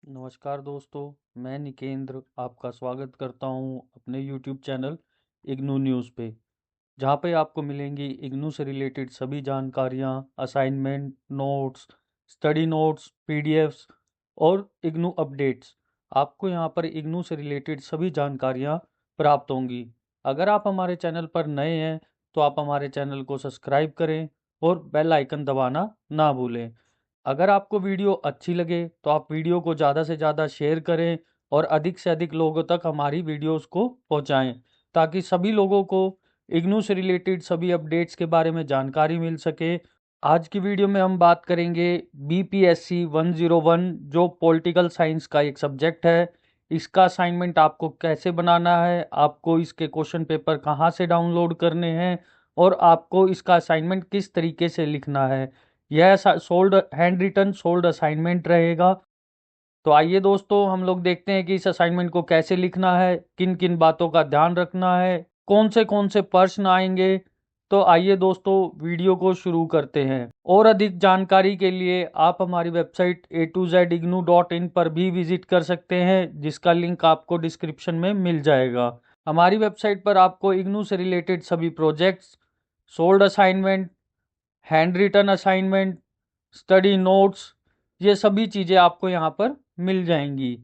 नमस्कार दोस्तों, मैं निकेंद्र आपका स्वागत करता हूं अपने YouTube चैनल इग्नू न्यूज़ पे, जहां पे आपको मिलेंगी इग्नू से रिलेटेड सभी जानकारियां, assignment, notes, study notes, PDFs और इग्नू अपडेट्स। आपको यहां पर इग्नू से रिलेटेड सभी जानकारियां प्राप्त होंगी। अगर आप हमारे चैनल पर नए हैं तो आप हमारे चैनल को सब्सक्राइब करें और बेल आइकन दबाना ना भूलें। अगर आपको वीडियो अच्छी लगे तो आप वीडियो को ज़्यादा से ज़्यादा शेयर करें और अधिक से अधिक लोगों तक हमारी वीडियोस को पहुंचाएं, ताकि सभी लोगों को इग्नू से रिलेटेड सभी अपडेट्स के बारे में जानकारी मिल सके। आज की वीडियो में हम बात करेंगे बीपीएससी 101, जो पॉलिटिकल साइंस का एक सब्जेक्ट है। इसका असाइनमेंट आपको कैसे बनाना है, आपको इसके क्वेश्चन पेपर कहाँ से डाउनलोड करने हैं और आपको इसका असाइनमेंट किस तरीके से लिखना है। यह solved handwritten solved assignment रहेगा। तो आइए दोस्तों, हम लोग देखते हैं कि इस असाइनमेंट को कैसे लिखना है, किन किन बातों का ध्यान रखना है, कौन से प्रश्न आएंगे। तो आइए दोस्तों, वीडियो को शुरू करते हैं। और अधिक जानकारी के लिए आप हमारी वेबसाइट a2zignoo.in पर भी विजिट कर सकते हैं, जिसका लिंक आपको डिस्क्रिप्शन में मिल जाएगा। हमारी वेबसाइट पर आपको इग्नू से रिलेटेड सभी projects, solved assignment, handwritten assignment, study notes, ये सभी चीज़ें आपको यहाँ पर मिल जाएंगी।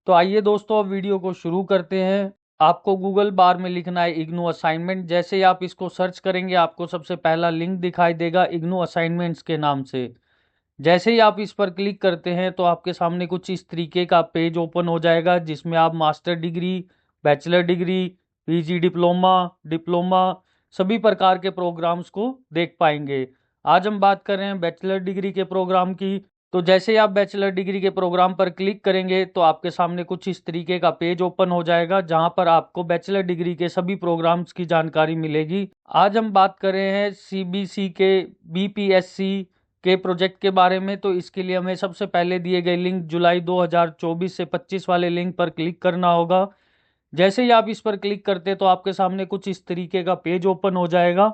तो आइए दोस्तों, अब वीडियो को शुरू करते हैं। आपको गूगल बार में लिखना है इग्नू असाइनमेंट। जैसे ही आप इसको सर्च करेंगे, आपको सबसे पहला लिंक दिखाई देगा इग्नू असाइनमेंट्स के नाम से। जैसे ही आप इस पर क्लिक करते हैं तो आपके सामने कुछ इस तरीके का पेज ओपन हो जाएगा, जिसमें आप master degree, bachelor degree, PG diploma, diploma, सभी प्रकार के प्रोग्राम्स को देख पाएंगे। आज हम बात कर रहे हैं बैचलर डिग्री के प्रोग्राम की। तो जैसे ही आप बैचलर डिग्री के प्रोग्राम पर क्लिक करेंगे तो आपके सामने कुछ इस तरीके का पेज ओपन हो जाएगा, जहां पर आपको बैचलर डिग्री के सभी प्रोग्राम्स की जानकारी मिलेगी। आज हम बात कर रहे हैं सीबीसी के बीपीएससी के प्रोजेक्ट के बारे में। तो इसके लिए हमें सबसे पहले दिए गए लिंक जुलाई 2024 से 25 वाले लिंक पर क्लिक करना होगा। जैसे ही आप इस पर क्लिक करते तो आपके सामने कुछ इस तरीके का पेज ओपन हो जाएगा।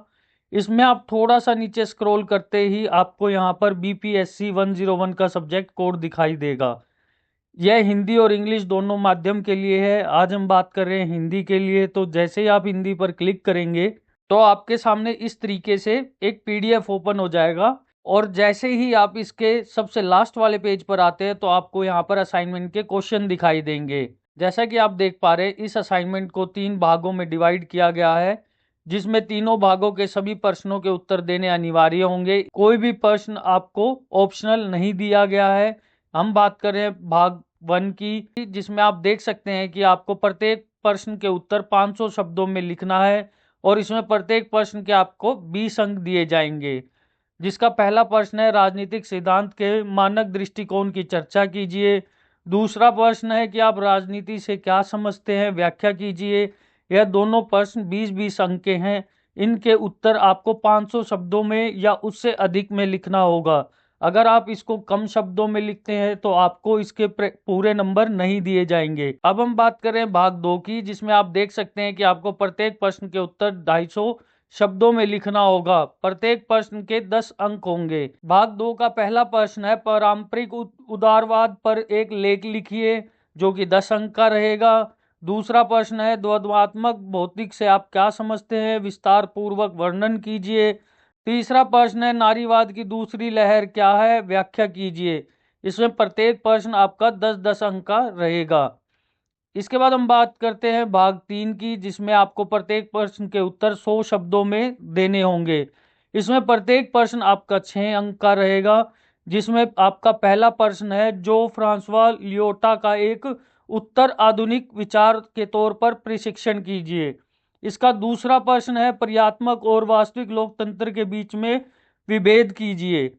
इसमें आप थोड़ा सा नीचे स्क्रॉल करते ही आपको यहाँ पर बीपीएससी 101 का सब्जेक्ट कोड दिखाई देगा। यह हिंदी और इंग्लिश दोनों माध्यम के लिए है। आज हम बात कर रहे हैं हिंदी के लिए। तो जैसे ही आप हिंदी पर क्लिक करेंगे तो आपके सामने इस तरीके से एक पीडीएफ ओपन हो जाएगा। और जैसे ही आप इसके सबसे लास्ट वाले पेज पर आते हैं तो आपको यहाँ पर असाइनमेंट के क्वेश्चन दिखाई देंगे। जैसा कि आप देख पा रहे हैं, इस असाइनमेंट को 3 भागों में डिवाइड किया गया है, जिसमें तीनों भागों के सभी प्रश्नों के उत्तर देने अनिवार्य होंगे। कोई भी प्रश्न आपको ऑप्शनल नहीं दिया गया है। हम बात कर रहे हैं भाग 1 की, जिसमें आप देख सकते हैं कि आपको प्रत्येक प्रश्न के उत्तर 500 शब्दों में लिखना है और इसमें प्रत्येक प्रश्न के आपको 20 अंक दिए जाएंगे। जिसका पहला प्रश्न है, राजनीतिक सिद्धांत के मानक दृष्टिकोण की चर्चा कीजिए। दूसरा प्रश्न है कि आप राजनीति से क्या समझते हैं, व्याख्या कीजिए। यह दोनों प्रश्न 20-20 अंक के हैं। इनके उत्तर आपको 500 शब्दों में या उससे अधिक में लिखना होगा। अगर आप इसको कम शब्दों में लिखते हैं तो आपको इसके पूरे नंबर नहीं दिए जाएंगे। अब हम बात करें भाग 2 की, जिसमें आप देख सकते हैं कि आपको प्रत्येक प्रश्न के उत्तर 250 शब्दों में लिखना होगा। प्रत्येक प्रश्न के 10 अंक होंगे। भाग 2 का पहला प्रश्न है, पारंपरिक उदारवाद पर एक लेख लिखिए, जो कि 10 अंक का रहेगा। दूसरा प्रश्न है, द्वंद्वात्मक भौतिक से आप क्या समझते हैं, विस्तार पूर्वक वर्णन कीजिए। तीसरा प्रश्न है, नारीवाद की दूसरी लहर क्या है, व्याख्या कीजिए। इसमें प्रत्येक प्रश्न आपका 10-10 अंक का रहेगा। इसके बाद हम बात करते हैं भाग 3 की, जिसमें आपको प्रत्येक प्रश्न के उत्तर 100 शब्दों में देने होंगे। इसमें प्रत्येक प्रश्न आपका 6 अंक का रहेगा। जिसमें आपका पहला प्रश्न है, जो फ्रांसवा लियोटा का एक उत्तर आधुनिक विचार के तौर पर प्रशिक्षण कीजिए। इसका दूसरा प्रश्न है, पर्यात्मक और वास्तविक लोकतंत्र के बीच में विभेद कीजिए।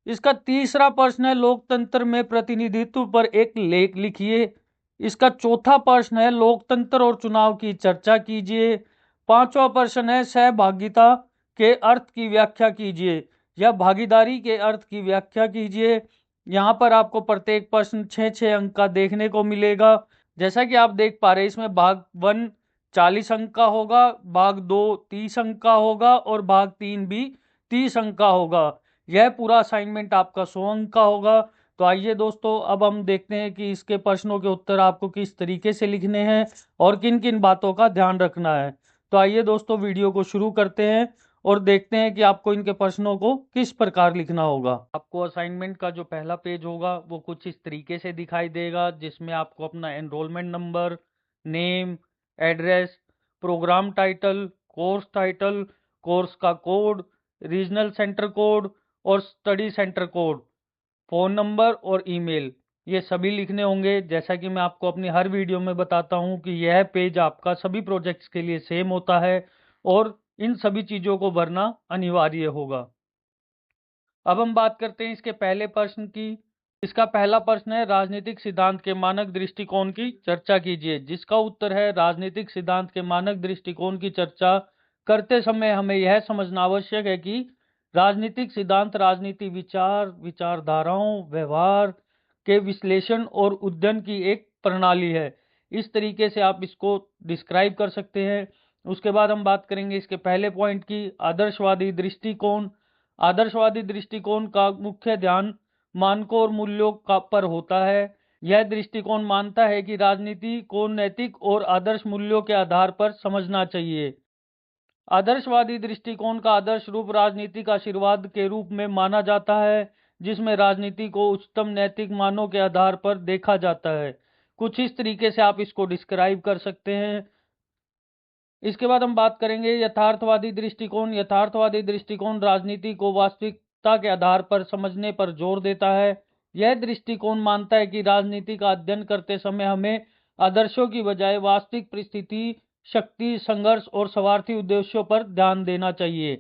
इसका तीसरा प्रश्न है, लोकतंत्र में प्रतिनिधित्व पर एक लेख लिखिए। इसका चौथा प्रश्न है, लोकतंत्र और चुनाव की चर्चा कीजिए। पांचवा प्रश्न है, सहभागिता के अर्थ की व्याख्या कीजिए या भागीदारी के अर्थ की व्याख्या कीजिए। यहाँ पर आपको प्रत्येक प्रश्न 6-6 अंक का देखने को मिलेगा। जैसा कि आप देख पा रहे हैं, इसमें भाग 1 40 अंक का होगा, भाग 2 30 अंक का होगा और भाग 3 भी 30 अंक का होगा। यह पूरा असाइनमेंट आपका 100 अंक का होगा। तो आइए दोस्तों, अब हम देखते हैं कि इसके प्रश्नों के उत्तर आपको किस तरीके से लिखने हैं और किन किन बातों का ध्यान रखना है। तो आइए दोस्तों, वीडियो को शुरू करते हैं और देखते हैं कि आपको इनके प्रश्नों को किस प्रकार लिखना होगा। आपको असाइनमेंट का जो पहला पेज होगा वो कुछ इस तरीके से दिखाई देगा, जिसमें आपको अपना enrolment number, name, address, programme title, course का कोड, रीजनल सेंटर कोड और study centre code, phone number और ईमेल, ये सभी लिखने होंगे। जैसा कि मैं आपको अपनी हर वीडियो में बताता हूं कि यह पेज आपका सभी प्रोजेक्ट्स के लिए सेम होता है और इन सभी चीज़ों को भरना अनिवार्य होगा। अब हम बात करते हैं इसके पहले प्रश्न की। इसका पहला प्रश्न है, राजनीतिक सिद्धांत के मानक दृष्टिकोण की चर्चा कीजिए। जिसका उत्तर है, राजनीतिक सिद्धांत के मानक दृष्टिकोण की चर्चा करते समय हमें यह समझना आवश्यक है कि राजनीतिक सिद्धांत राजनीति विचारधाराओं, व्यवहार के विश्लेषण और अध्ययन की एक प्रणाली है। इस तरीके से आप इसको डिस्क्राइब कर सकते हैं। उसके बाद हम बात करेंगे इसके पहले पॉइंट की, आदर्शवादी दृष्टिकोण। आदर्शवादी दृष्टिकोण का मुख्य ध्यान मानकों और मूल्यों का पर होता है। यह दृष्टिकोण मानता है कि राजनीति को नैतिक और आदर्श मूल्यों के आधार पर समझना चाहिए। आदर्शवादी दृष्टिकोण का आदर्श रूप राजनीति का आशीर्वाद के रूप में माना जाता है, जिसमें राजनीति को उच्चतम नैतिक मानों के आधार पर देखा जाता है। कुछ इस तरीके से आप इसको डिस्क्राइब कर सकते हैं। इसके बाद हम बात करेंगे यथार्थवादी दृष्टिकोण। यथार्थवादी दृष्टिकोण राजनीति को वास्तविकता के आधार पर समझने पर जोर देता है। यह दृष्टिकोण मानता है कि राजनीति का अध्ययन करते समय हमें आदर्शों की बजाय वास्तविक परिस्थिति, शक्ति, संघर्ष और स्वार्थी उद्देश्यों पर ध्यान देना चाहिए।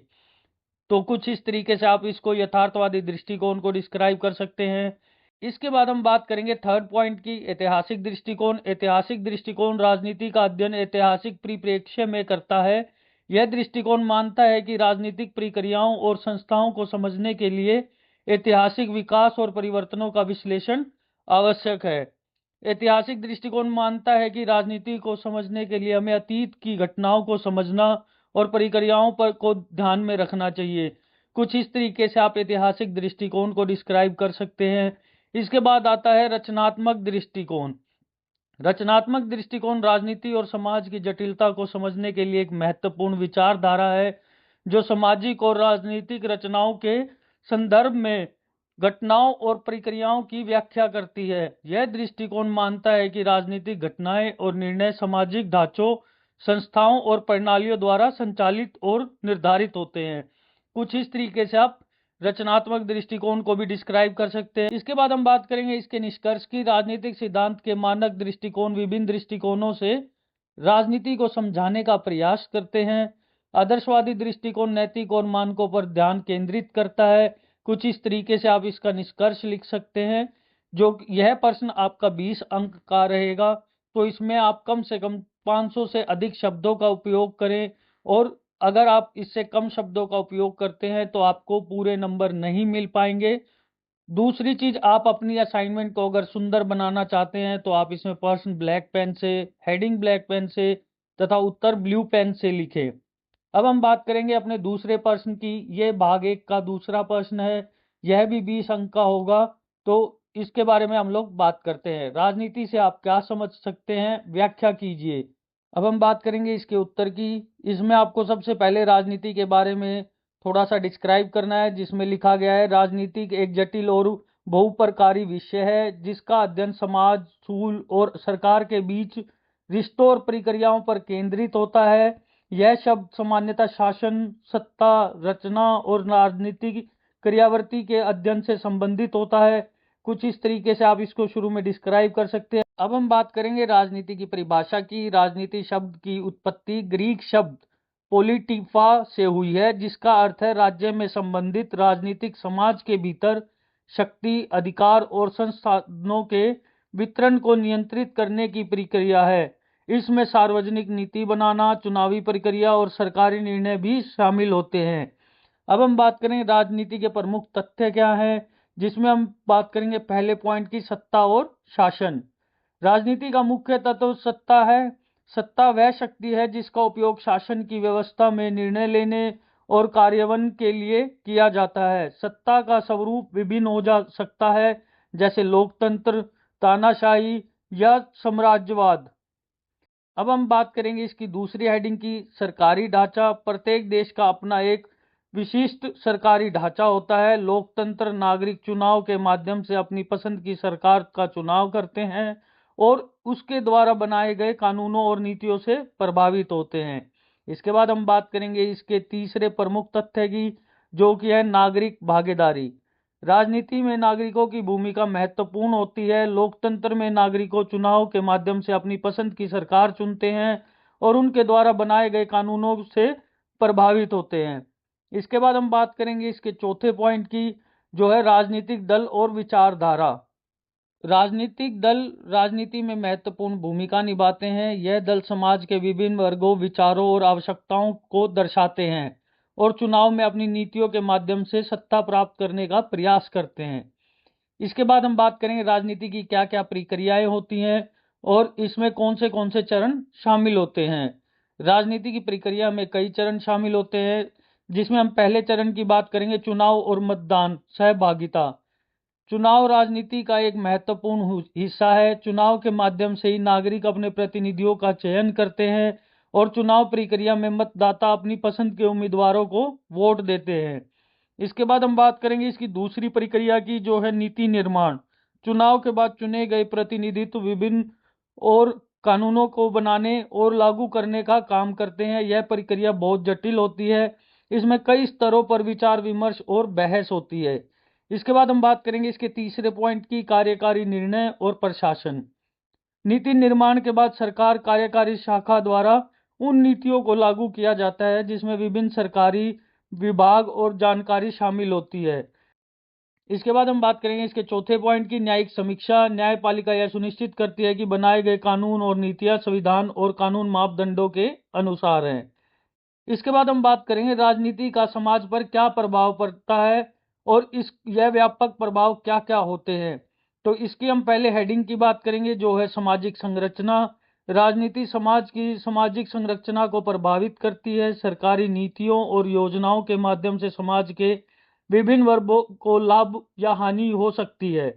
तो कुछ इस तरीके से आप इसको यथार्थवादी दृष्टिकोण को डिस्क्राइब कर सकते हैं। इसके बाद हम बात करेंगे थर्ड पॉइंट की, ऐतिहासिक दृष्टिकोण। ऐतिहासिक दृष्टिकोण राजनीति का अध्ययन ऐतिहासिक परिप्रेक्ष्य में करता है। यह दृष्टिकोण मानता है कि राजनीतिक प्रक्रियाओं और संस्थाओं को समझने के लिए ऐतिहासिक विकास और परिवर्तनों का विश्लेषण आवश्यक है। ऐतिहासिक दृष्टिकोण मानता है कि राजनीति को समझने के लिए हमें अतीत की घटनाओं को समझना और प्रक्रियाओं पर को ध्यान में रखना चाहिए। कुछ इस तरीके से आप ऐतिहासिक दृष्टिकोण को डिस्क्राइब कर सकते हैं। इसके बाद आता है रचनात्मक दृष्टिकोण। रचनात्मक दृष्टिकोण राजनीति और समाज की जटिलता को समझने के लिए एक महत्वपूर्ण विचारधारा है, जो सामाजिक और राजनीतिक रचनाओं के संदर्भ में घटनाओं और प्रक्रियाओं की व्याख्या करती है। यह दृष्टिकोण मानता है कि राजनीतिक घटनाएं और निर्णय सामाजिक ढांचों, संस्थाओं और प्रणालियों द्वारा संचालित और निर्धारित होते हैं। कुछ इस तरीके से आप रचनात्मक दृष्टिकोण को भी डिस्क्राइब कर सकते हैं। इसके बाद हम बात करेंगे इसके निष्कर्ष की। राजनीतिक सिद्धांत के मानक दृष्टिकोण विभिन्न दृष्टिकोणों से राजनीति को समझाने का प्रयास करते हैं। आदर्शवादी दृष्टिकोण नैतिक और मानकों पर ध्यान केंद्रित करता है। कुछ इस तरीके से आप इसका निष्कर्ष लिख सकते हैं। जो यह प्रश्न आपका 20 अंक का रहेगा, तो इसमें आप कम से कम 500 से अधिक शब्दों का उपयोग करें, और अगर आप इससे कम शब्दों का उपयोग करते हैं तो आपको पूरे नंबर नहीं मिल पाएंगे। दूसरी चीज, आप अपनी असाइनमेंट को अगर सुंदर बनाना चाहते हैं तो आप इसमें प्रश्न ब्लैक पेन से, हेडिंग ब्लैक पेन से तथा उत्तर ब्लू पेन से लिखें। अब हम बात करेंगे अपने दूसरे प्रश्न की। यह भाग 1 का दूसरा प्रश्न है। यह भी 20 अंक का होगा। तो इसके बारे में हम लोग बात करते हैं। राजनीति से आप क्या समझ सकते हैं, व्याख्या कीजिए। अब हम बात करेंगे इसके उत्तर की। इसमें आपको सबसे पहले राजनीति के बारे में थोड़ा सा डिस्क्राइब करना है, जिसमें लिखा गया है, राजनीति एक जटिल और बहुप्रकारी विषय है, जिसका अध्ययन समाज, सूल और सरकार के बीच रिश्तों और प्रक्रियाओं पर केंद्रित होता है। यह शब्द सामान्यतः शासन, सत्ता, रचना और राजनीतिक क्रियावृत्ति के अध्ययन से संबंधित होता है। कुछ इस तरीके से आप इसको शुरू में डिस्क्राइब कर सकते हैं। अब हम बात करेंगे राजनीति की परिभाषा की। राजनीति शब्द की उत्पत्ति ग्रीक शब्द पोलिटिफा से हुई है, जिसका अर्थ है राज्य में संबंधित राजनीतिक समाज के भीतर शक्ति, अधिकार और संसाधनों के वितरण को नियंत्रित करने की प्रक्रिया है। इसमें सार्वजनिक नीति बनाना, चुनावी प्रक्रिया और सरकारी निर्णय भी शामिल होते हैं। अब हम बात करें राजनीति के प्रमुख तथ्य क्या हैं, जिसमें हम बात करेंगे पहले पॉइंट की, सत्ता और शासन। राजनीति का मुख्य तत्व सत्ता है। सत्ता वह शक्ति है जिसका उपयोग शासन की व्यवस्था में निर्णय लेने और कार्यान्वयन के लिए किया जाता है। सत्ता का स्वरूप विभिन्न हो जा सकता है, जैसे लोकतंत्र, तानाशाही या साम्राज्यवाद। अब हम बात करेंगे इसकी दूसरी हेडिंग की, सरकारी ढांचा। प्रत्येक देश का अपना एक विशिष्ट सरकारी ढांचा होता है। लोकतंत्र नागरिक चुनाव के माध्यम से अपनी पसंद की सरकार का चुनाव करते हैं और उसके द्वारा बनाए गए कानूनों और नीतियों से प्रभावित होते हैं। इसके बाद हम बात करेंगे इसके तीसरे प्रमुख तथ्य की, जो कि है नागरिक भागीदारी। राजनीति में नागरिकों की भूमिका महत्वपूर्ण होती है। लोकतंत्र में नागरिकों चुनाव के माध्यम से अपनी पसंद की सरकार चुनते हैं और उनके द्वारा बनाए गए कानूनों से प्रभावित होते हैं। इसके बाद हम बात करेंगे इसके चौथे पॉइंट की, जो है राजनीतिक दल और विचारधारा। राजनीतिक दल राजनीति में महत्वपूर्ण भूमिका निभाते हैं। यह दल समाज के विभिन्न वर्गों, विचारों और आवश्यकताओं को दर्शाते हैं और चुनाव में अपनी नीतियों के माध्यम से सत्ता प्राप्त करने का प्रयास करते हैं। इसके बाद हम बात करेंगे राजनीति की क्या क्या प्रक्रियाएं होती हैं और इसमें कौन से चरण शामिल होते हैं। राजनीति की प्रक्रिया में कई चरण शामिल होते हैं, जिसमें हम पहले चरण की बात करेंगे, चुनाव और मतदान सहभागिता। चुनाव राजनीति का एक महत्वपूर्ण हिस्सा है। चुनाव के माध्यम से ही नागरिक अपने प्रतिनिधियों का चयन करते हैं और चुनाव प्रक्रिया में मतदाता अपनी पसंद के उम्मीदवारों को वोट देते हैं। इसके बाद हम बात करेंगे इसकी दूसरी प्रक्रिया की, जो है नीति निर्माण। चुनाव के बाद चुने गए प्रतिनिधित्व विभिन्न और कानूनों को बनाने और लागू करने का काम करते हैं। यह प्रक्रिया बहुत जटिल होती है। इसमें कई स्तरों पर विचार विमर्श और बहस होती है। इसके बाद हम बात करेंगे इसके तीसरे पॉइंट की, कार्यकारी निर्णय और प्रशासन। नीति निर्माण के बाद सरकार कार्यकारी शाखा द्वारा उन नीतियों को लागू किया जाता है जिसमें विभिन्न सरकारी विभाग और जानकारी शामिल होती है। इसके बाद हम बात करेंगे इसके चौथे पॉइंट की, न्यायिक समीक्षा। न्यायपालिका यह सुनिश्चित करती है कि बनाए गए कानून और नीतियां संविधान और कानून मापदंडों के अनुसार हैं। इसके बाद हम बात करेंगे राजनीति का समाज पर क्या प्रभाव पड़ता है और यह व्यापक प्रभाव क्या क्या होते हैं। तो इसकी हम पहले हेडिंग की बात करेंगे, जो है सामाजिक संरचना। राजनीति समाज की सामाजिक संरचना को प्रभावित करती है। सरकारी नीतियों और योजनाओं के माध्यम से समाज के विभिन्न वर्गों को लाभ या हानि हो सकती है।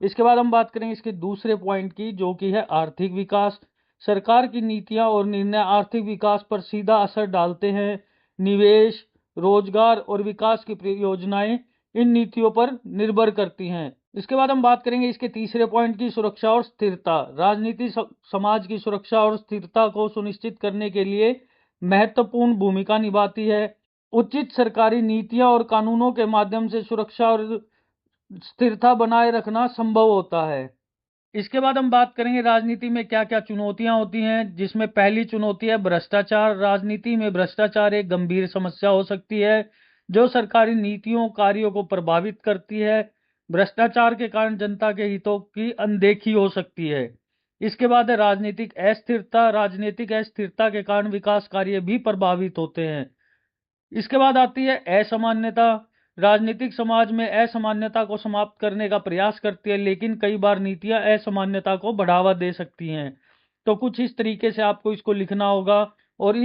इसके बाद हम बात करेंगे इसके दूसरे पॉइंट की, जो कि है आर्थिक विकास। सरकार की नीतियां और निर्णय आर्थिक विकास पर सीधा असर डालते हैं। निवेश, रोजगार और विकास की योजनाएं इन नीतियों पर निर्भर करती हैं। इसके बाद हम बात करेंगे इसके तीसरे पॉइंट की, सुरक्षा और स्थिरता। राजनीति समाज की सुरक्षा और स्थिरता को सुनिश्चित करने के लिए महत्वपूर्ण भूमिका निभाती है। उचित सरकारी नीतियां और कानूनों के माध्यम से सुरक्षा और स्थिरता बनाए रखना संभव होता है। इसके बाद हम बात करेंगे राजनीति में क्या क्या चुनौतियां होती हैं, जिसमें पहली चुनौती है भ्रष्टाचार। राजनीति में भ्रष्टाचार एक गंभीर समस्या हो सकती है जो सरकारी नीतियों कार्यों को प्रभावित करती है। भ्रष्टाचार के कारण जनता के हितों की अनदेखी हो सकती है। इसके बाद है राजनीतिक अस्थिरता। राजनीतिक अस्थिरता के कारण विकास कार्य भी प्रभावित होते हैं। इसके बाद आती है असामान्यता। राजनीतिक समाज में असामान्यता को समाप्त करने का प्रयास करती है, लेकिन कई बार नीतियां असामान्यता को बढ़ावा दे सकती हैं। तो कुछ इस तरीके से आपको इसको लिखना होगा। और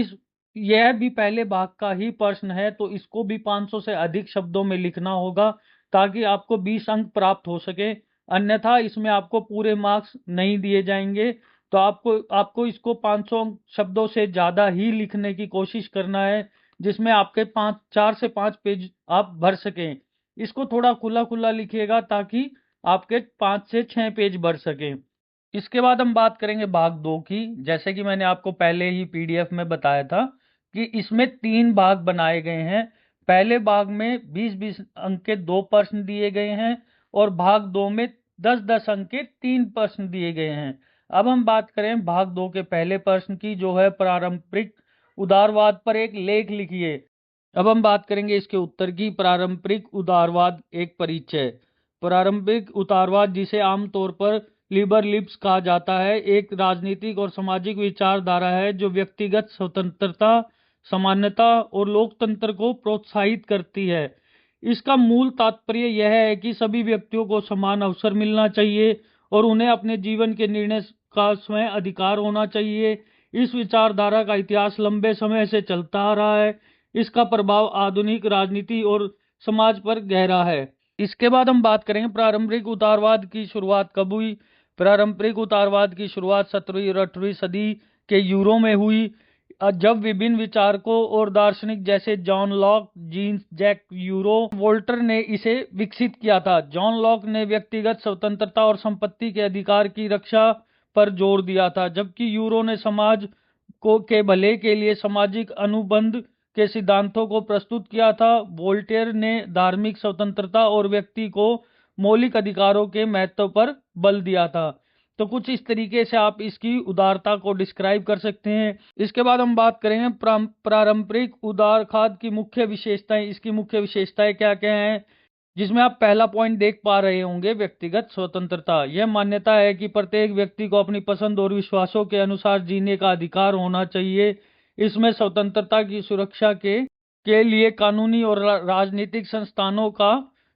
यह भी पहले भाग का ही प्रश्न है, तो इसको भी 500 से अधिक शब्दों में लिखना होगा ताकि आपको 20 अंक प्राप्त हो सके। अन्यथा इसमें आपको पूरे मार्क्स नहीं दिए जाएंगे। तो आपको इसको 500 शब्दों से ज़्यादा ही लिखने की कोशिश करना है, जिसमें आपके 4 से 5 पेज आप भर सकें। इसको थोड़ा खुला खुला लिखिएगा ताकि आपके 5 से 6 पेज भर सकें। इसके बाद हम बात करेंगे भाग 2 की। जैसे कि मैंने आपको पहले ही पीडीएफ में बताया था कि इसमें 3 भाग बनाए गए हैं। पहले भाग में 20-20 अंक के 2 प्रश्न दिए गए हैं और भाग 2 में 10-10 अंक के 3 प्रश्न दिए गए हैं। अब हम बात करें भाग 2 के पहले प्रश्न की, जो है पारंपरिक उदारवाद पर एक लेख लिखिए। अब हम बात करेंगे इसके उत्तर की, पारंपरिक उदारवाद एक परिचय। पारंपरिक उदारवाद, जिसे आमतौर पर लिबरलिब्स कहा जाता है, एक राजनीतिक और सामाजिक विचारधारा है जो व्यक्तिगत स्वतंत्रता, समानता और लोकतंत्र को प्रोत्साहित करती है। इसका मूल तात्पर्य यह है कि सभी व्यक्तियों को समान अवसर मिलना चाहिए और उन्हें अपने जीवन के निर्णय का स्वयं अधिकार होना चाहिए। इस विचारधारा का इतिहास लंबे समय से चलता आ रहा है। इसका प्रभाव आधुनिक राजनीति और समाज पर गहरा है। इसके बाद हम बात करेंगे पारंपरिक उदारवाद की शुरुआत कब हुई। पारंपरिक उदारवाद की शुरुआत 17वीं और 18वीं सदी के यूरोप में हुई, जब विभिन्न विचारकों और दार्शनिक जैसे John Locke, Jean Jacques euro, Walter ने इसे विकसित किया था। जॉन लॉक ने व्यक्तिगत स्वतंत्रता और संपत्ति के अधिकार की रक्षा पर जोर दिया था, जबकि यूरो ने समाज को के भले के लिए सामाजिक अनुबंध के सिद्धांतों को प्रस्तुत किया था। वोल्टेयर ने धार्मिक स्वतंत्रता और व्यक्ति को मौलिक अधिकारों के महत्व पर बल दिया था। तो कुछ इस तरीके से आप इसकी उदारता को डिस्क्राइब कर सकते हैं। इसके बाद हम बात करेंगे पारंपरिक उदारवाद की मुख्य विशेषताएं। इसकी मुख्य विशेषताएं क्या क्या हैं, जिसमें आप पहला पॉइंट देख पा रहे होंगे, व्यक्तिगत स्वतंत्रता। यह मान्यता है कि प्रत्येक व्यक्ति को अपनी पसंद और विश्वासों के अनुसार जीने का अधिकार होना चाहिए। इसमें स्वतंत्रता की सुरक्षा के लिए कानूनी और राजनीतिक संस्थानों का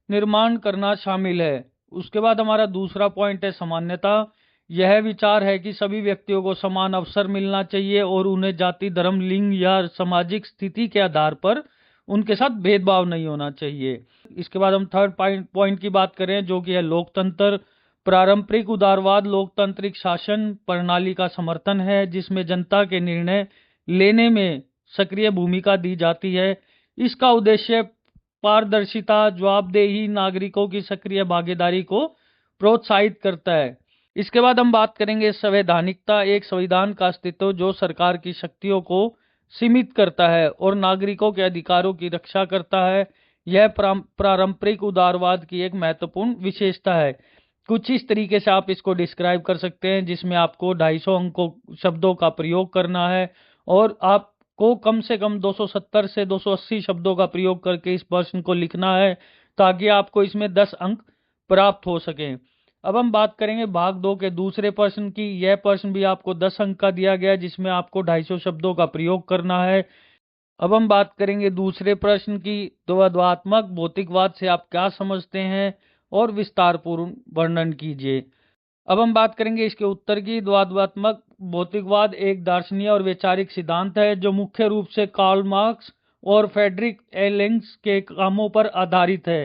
निर्माण करना शामिल है। उसके बाद हमारा दूसरा पॉइंट है समानता। यह विचार है कि सभी व्यक्तियों को समान अवसर मिलना चाहिए और उन्हें जाति, धर्म, लिंग या सामाजिक स्थिति के आधार पर उनके साथ भेदभाव नहीं होना चाहिए। इसके बाद हम थर्ड पॉइंट की बात करें, जो कि है लोकतंत्र। पारंपरिक उदारवाद लोकतांत्रिक शासन प्रणाली का समर्थन है, जिसमें जनता के निर्णय लेने में सक्रिय भूमिका दी जाती है। इसका उद्देश्य पारदर्शिता, जवाबदेही, नागरिकों की सक्रिय भागीदारी को प्रोत्साहित करता है। इसके बाद हम बात करेंगे संवैधानिकता। एक संविधान का अस्तित्व जो सरकार की शक्तियों को सीमित करता है और नागरिकों के अधिकारों की रक्षा करता है। यह पारंपरिक उदारवाद की एक महत्वपूर्ण विशेषता है। कुछ इस तरीके से आप इसको डिस्क्राइब कर सकते हैं, जिसमें आपको 250 अंकों शब्दों का प्रयोग करना है और आपको कम से कम 270 से 280 शब्दों का प्रयोग करके इस प्रश्न को लिखना है, ताकि आपको इसमें 10 अंक प्राप्त हो सकें। अब हम बात करेंगे भाग 2 के दूसरे प्रश्न की। यह प्रश्न भी आपको 10 अंक का दिया गया है, जिसमें आपको 250 शब्दों का प्रयोग करना है। अब हम बात करेंगे दूसरे प्रश्न की। द्वंद्वात्मक भौतिकवाद से आप क्या समझते हैं और विस्तारपूर्ण वर्णन कीजिए। अब हम बात करेंगे इसके उत्तर की। द्वंद्वात्मक भौतिकवाद एक दार्शनिक और वैचारिक सिद्धांत है जो मुख्य रूप से कार्ल मार्क्स और फ्रेडरिक एंगल्स के कामों पर आधारित है।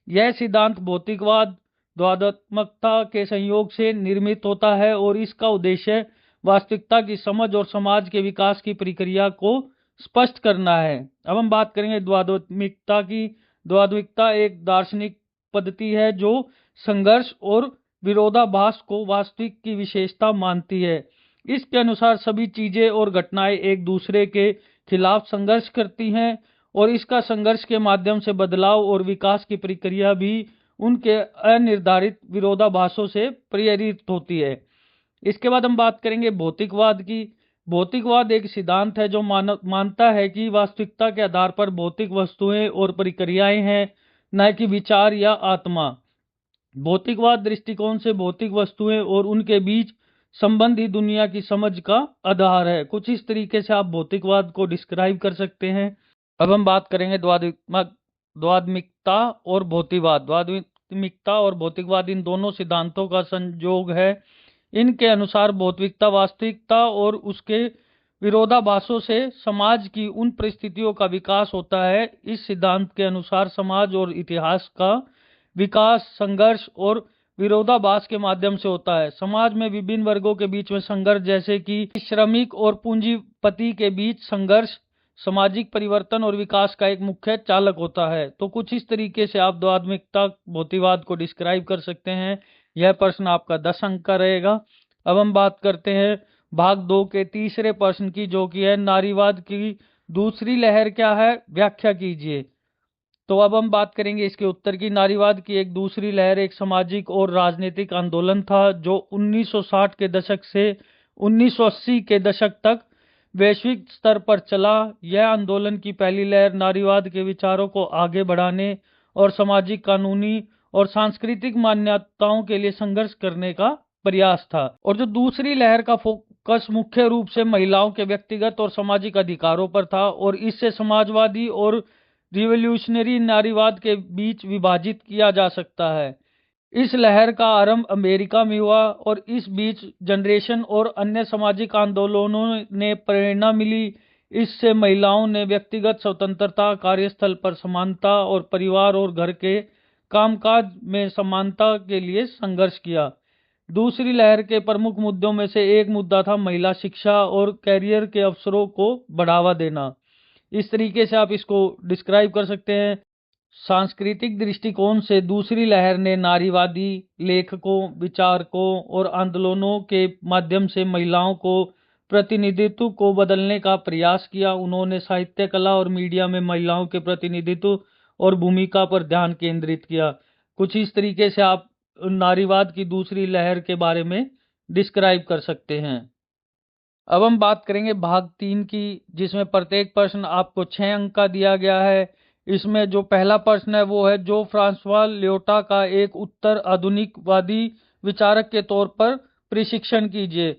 यह सिद्धांत भौतिकवाद द्वंद्वात्मकता के संयोग से निर्मित होता है और इसका उद्देश्य वास्तविकता की समझ और समाज के विकास की प्रक्रिया को स्पष्ट करना है। अब हम बात करेंगे द्वंद्वात्मिकता की। द्वंद्वात्मिकता एक दार्शनिक पद्धति है जो संघर्ष और विरोधाभास को वास्तविक की विशेषता मानती है। इसके अनुसार सभी चीजें और घटनाएं एक दूसरे के खिलाफ संघर्ष करती हैं और इसका संघर्ष के माध्यम से बदलाव और विकास की प्रक्रिया भी उनके अनिर्धारित विरोधाभासों से प्रेरित होती है। इसके बाद हम बात करेंगे भौतिकवाद की। भौतिकवाद एक सिद्धांत है जो मानता है कि वास्तविकता के आधार पर भौतिक वस्तुएं और प्रक्रियाएं हैं, न कि विचार या आत्मा। भौतिकवाद दृष्टिकोण से भौतिक वस्तुएं और उनके बीच संबंध ही दुनिया की समझ का आधार है। कुछ इस तरीके से आप भौतिकवाद को डिस्क्राइब कर सकते हैं। अब हम बात करेंगे द्वंद्वात्मिकता और भौतिकवाद। द्वंद्वात्मिकता और भौतिकवाद इन दोनों सिद्धांतों का संयोग है। इनके अनुसार भौतिकता वास्तविकता और उसके विरोधाभासों से समाज की उन परिस्थितियों का विकास होता है। इस सिद्धांत के अनुसार समाज और इतिहास का विकास संघर्ष और विरोधाभास के माध्यम से होता है। समाज में विभिन्न वर्गों के बीच में संघर्ष, जैसे कि श्रमिक और पूंजीपति के बीच संघर्ष, सामाजिक परिवर्तन और विकास का एक मुख्य चालक होता है। तो कुछ इस तरीके से आप द्वंद्वात्मिकता भौतिकवाद को डिस्क्राइब कर सकते हैं। यह प्रश्न आपका 10 अंक का रहेगा। अब हम बात करते हैं भाग 2 के तीसरे प्रश्न की, जो कि है नारीवाद की दूसरी लहर क्या है, व्याख्या कीजिए। तो अब हम बात करेंगे इसके उत्तर की। नारीवाद की एक दूसरी लहर एक सामाजिक और राजनीतिक आंदोलन था जो 1960 के दशक से 1980 के दशक तक वैश्विक स्तर पर चला। यह आंदोलन की पहली लहर नारीवाद के विचारों को आगे बढ़ाने और सामाजिक, कानूनी और सांस्कृतिक मान्यताओं के लिए संघर्ष करने का प्रयास था। और जो दूसरी लहर का फोकस मुख्य रूप से महिलाओं के व्यक्तिगत और सामाजिक अधिकारों पर था और इससे समाजवादी और रिवॉल्यूशनरी नारीवाद के बीच विभाजित किया जा सकता है। इस लहर का आरंभ अमेरिका में हुआ और इस बीच जनरेशन और अन्य सामाजिक आंदोलनों ने प्रेरणा मिली। इससे महिलाओं ने व्यक्तिगत स्वतंत्रता, कार्यस्थल पर समानता और परिवार और घर के कामकाज में समानता के लिए संघर्ष किया। दूसरी लहर के प्रमुख मुद्दों में से एक मुद्दा था महिला शिक्षा और कैरियर के अवसरों को बढ़ावा देना। इस तरीके से आप इसको डिस्क्राइब कर सकते हैं। सांस्कृतिक दृष्टिकोण से दूसरी लहर ने नारीवादी लेखकों, विचारकों और आंदोलनों के माध्यम से महिलाओं को प्रतिनिधित्व को बदलने का प्रयास किया। उन्होंने साहित्य, कला और मीडिया में महिलाओं के प्रतिनिधित्व और भूमिका पर ध्यान केंद्रित किया। कुछ इस तरीके से आप नारीवाद की दूसरी लहर के बारे में डिस्क्राइब कर सकते हैं। अब हम बात करेंगे भाग 3 की, जिसमें प्रत्येक प्रश्न आपको 6 अंक का दिया गया है। इसमें जो पहला प्रश्न है वो है, जो फ्रांसवा ल्योटा का एक उत्तर आधुनिकवादी विचारक के तौर पर प्रशिक्षण कीजिए।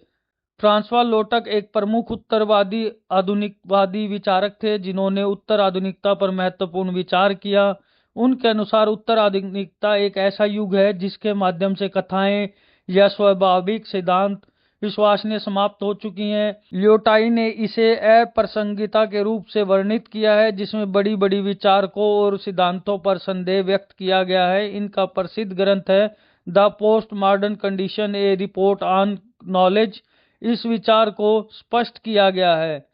फ्रांसवा लोटक एक प्रमुख उत्तरवादी आधुनिकवादी विचारक थे जिन्होंने उत्तर आधुनिकता पर महत्वपूर्ण विचार किया। उनके अनुसार उत्तर आधुनिकता एक ऐसा युग है जिसके माध्यम से कथाएं या स्वाभाविक सिद्धांत विश्वसनीय समाप्त हो चुकी हैं। ल्योटाई ने इसे अप्रासंगिकता के रूप से वर्णित किया है, जिसमें बड़ी बड़ी विचारकों और सिद्धांतों पर संदेह व्यक्त किया गया है। इनका प्रसिद्ध ग्रंथ है the post modern condition, A report on knowledge. इस विचार को स्पष्ट किया गया है।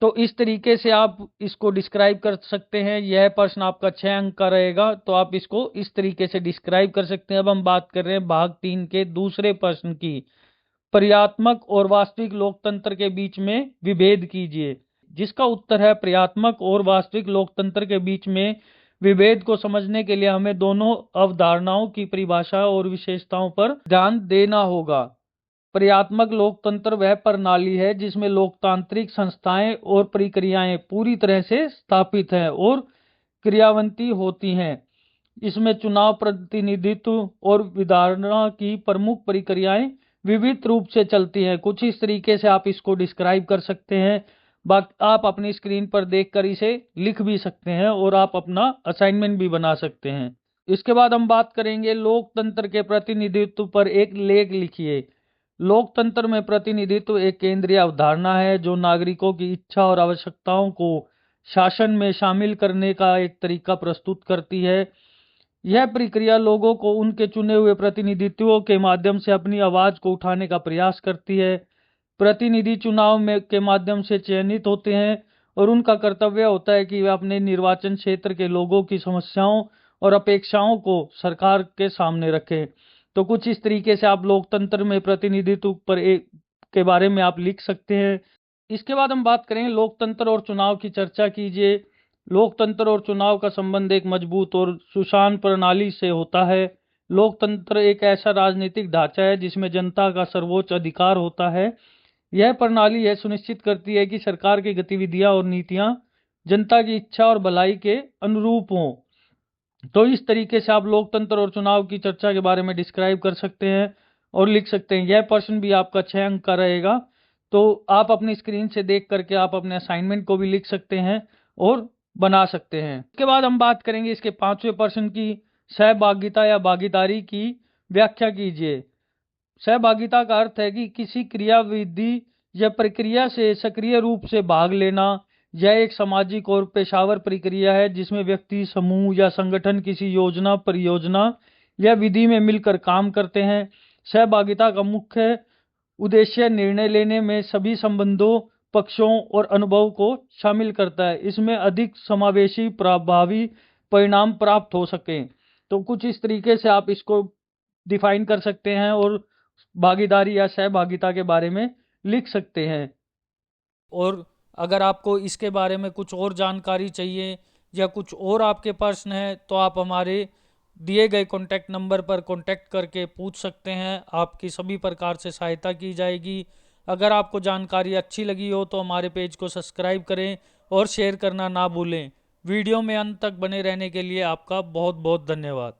तो इस तरीके से आप इसको डिस्क्राइब कर सकते हैं। यह प्रश्न आपका 6 अंक का रहेगा, तो आप इसको इस तरीके से डिस्क्राइब कर सकते हैं। अब हम बात कर रहे हैं भाग 3 के दूसरे प्रश्न की। प्रक्रियात्मक और वास्तविक लोकतंत्र के बीच में विभेद कीजिए। जिसका उत्तर है प्रक्रियात्मक और वास्तविक लोकतंत्र के बीच में विभेद को समझने के लिए हमें दोनों अवधारणाओं की परिभाषा और विशेषताओं पर ध्यान देना होगा। प्रक्रियात्मक लोकतंत्र वह प्रणाली है जिसमें लोकतांत्रिक संस्थाएं और प्रक्रियाएं पूरी तरह से स्थापित हैं और क्रियान्वित होती हैं। इसमें चुनाव, प्रतिनिधित्व और विधारणा की प्रमुख प्रक्रियाएं विविध रूप से चलती हैं। कुछ इस तरीके से आप इसको डिस्क्राइब कर सकते हैं। आप अपनी स्क्रीन पर देखकर इसे लिख भी सकते हैं और आप अपना असाइनमेंट भी बना सकते हैं। इसके बाद हम बात करेंगे लोकतंत्र के प्रतिनिधित्व पर एक लेख लिखिए। लोकतंत्र में प्रतिनिधित्व एक केंद्रीय अवधारणा है जो नागरिकों की इच्छा और आवश्यकताओं को शासन में शामिल करने का एक तरीका प्रस्तुत करती है। यह प्रक्रिया लोगों को उनके चुने हुए प्रतिनिधित्वों के माध्यम से अपनी आवाज को उठाने का प्रयास करती है। प्रतिनिधि चुनाव में के माध्यम से चयनित होते हैं और उनका कर्तव्य होता है कि वे अपने निर्वाचन क्षेत्र के लोगों की समस्याओं और अपेक्षाओं को सरकार के सामने रखें। तो कुछ इस तरीके से आप लोकतंत्र में प्रतिनिधित्व पर के बारे में आप लिख सकते हैं। इसके बाद हम बात करेंगे लोकतंत्र और चुनाव की चर्चा कीजिए। लोकतंत्र और चुनाव का संबंध एक मजबूत और सुशासन प्रणाली से होता है। लोकतंत्र एक ऐसा राजनीतिक ढांचा है जिसमें जनता का सर्वोच्च अधिकार होता है। यह प्रणाली यह सुनिश्चित करती है कि सरकार की गतिविधियां और नीतियां जनता की इच्छा और भलाई के अनुरूप हों। तो इस तरीके से आप लोकतंत्र और चुनाव की चर्चा के बारे में डिस्क्राइब कर सकते हैं और लिख सकते हैं। यह प्रश्न भी आपका 6 अंक का रहेगा, तो आप अपनी स्क्रीन से देख करके आप अपने असाइनमेंट को भी लिख सकते हैं और बना सकते हैं। इसके बाद हम बात करेंगे इसके 5वें प्रश्न की। सहभागिता या भागीदारी की व्याख्या कीजिए। सहभागिता का अर्थ है कि किसी क्रियाविधि या प्रक्रिया से सक्रिय रूप से भाग लेना। यह एक सामाजिक और पेशेवर प्रक्रिया है जिसमें व्यक्ति, समूह या संगठन किसी योजना, परियोजना या विधि में मिलकर काम करते हैं। सहभागिता का मुख्य उद्देश्य निर्णय लेने में सभी संबंधों, पक्षों और अनुभव को शामिल करता है। इसमें अधिक समावेशी, प्रभावी परिणाम प्राप्त हो सके। तो कुछ इस तरीके से आप इसको डिफाइन कर सकते हैं और भागीदारी या सहभागिता के बारे में लिख सकते हैं। और अगर आपको इसके बारे में कुछ और जानकारी चाहिए या कुछ और आपके प्रश्न है तो आप हमारे दिए गए कॉन्टैक्ट नंबर पर कॉन्टैक्ट करके पूछ सकते हैं। आपकी सभी प्रकार से सहायता की जाएगी। अगर आपको जानकारी अच्छी लगी हो तो हमारे पेज को सब्सक्राइब करें और शेयर करना ना भूलें। वीडियो में अंत तक बने रहने के लिए आपका बहुत बहुत धन्यवाद।